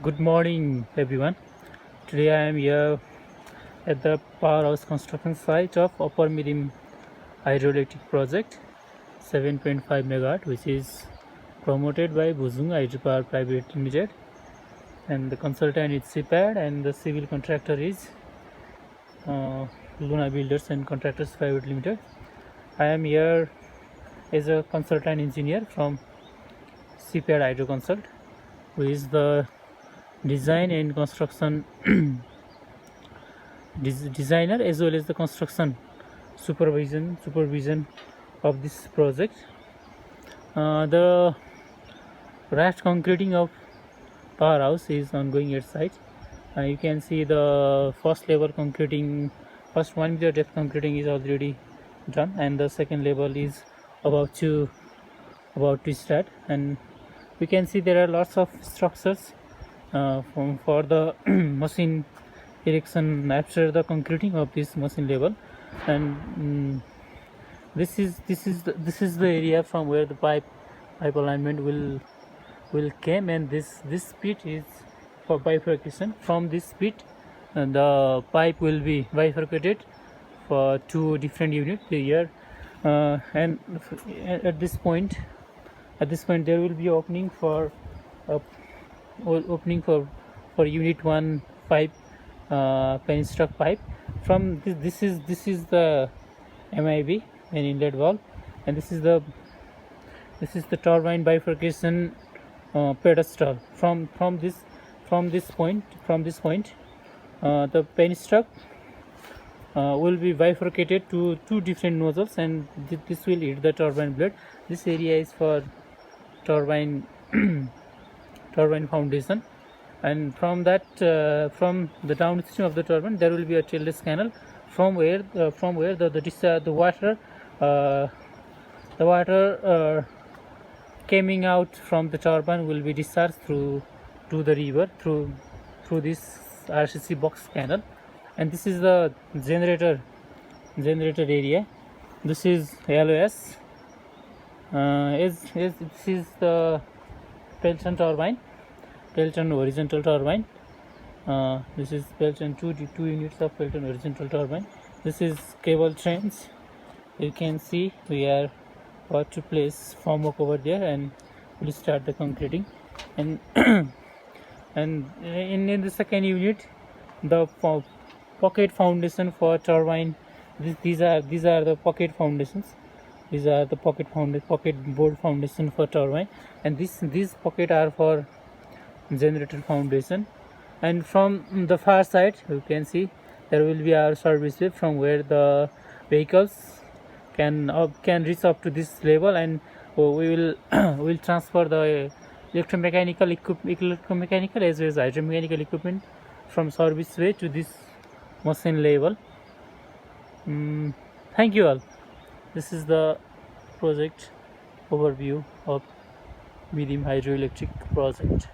Good morning, everyone. Today I am here at the powerhouse construction site of Upper Midim hydroelectric project 7.5 megawatt, which is promoted by Buzung Hydropower Private Limited, and the consultant is CPAD, and the civil contractor is Luna Builders and Contractors Private Limited. I am here as a consultant engineer from CPAD Hydro Consult, who is the design and construction designer as well as the construction supervision of this project. The raft concreting of powerhouse is ongoing at site. You can see the first level concreting, first 1 meter depth concreting is already done, and the second level is about to start. And we can see there are lots of structures for the machine erection after the concreting of this machine level. And this is the area from where the pipe alignment will come, and this pit is for bifurcation. From this pit the pipe will be bifurcated for two different units here, and at this point there will be opening for unit 1 pipe, penstock pipe. From this is the MIB, an inlet valve, and this is the turbine bifurcation pedestal. From this point the penstock will be bifurcated to two different nozzles, and this will hit the turbine blade. This area is for turbine foundation, and from that from the downstream of the turbine there will be a tailless canal from where the water coming out from the turbine will be discharged through to the river through this RCC box canal. And this is the generator area. This is LOS. This is the Pelton turbine, Pelton horizontal turbine. This is Pelton, two units of Pelton horizontal turbine. This is cable trains. You can see we are about to place formwork over there, and we'll start the concreting. And and in the second unit, the pocket foundation for turbine. These are the pocket foundations. These are the pocket board foundation for turbine, and these pocket are for generator foundation. And from the far side you can see there will be our service way from where the vehicles can reach up to this level, and we will transfer the electromechanical as well as hydromechanical equipment from service way to this machine level. Thank you all. This is the project overview of Midim hydroelectric project.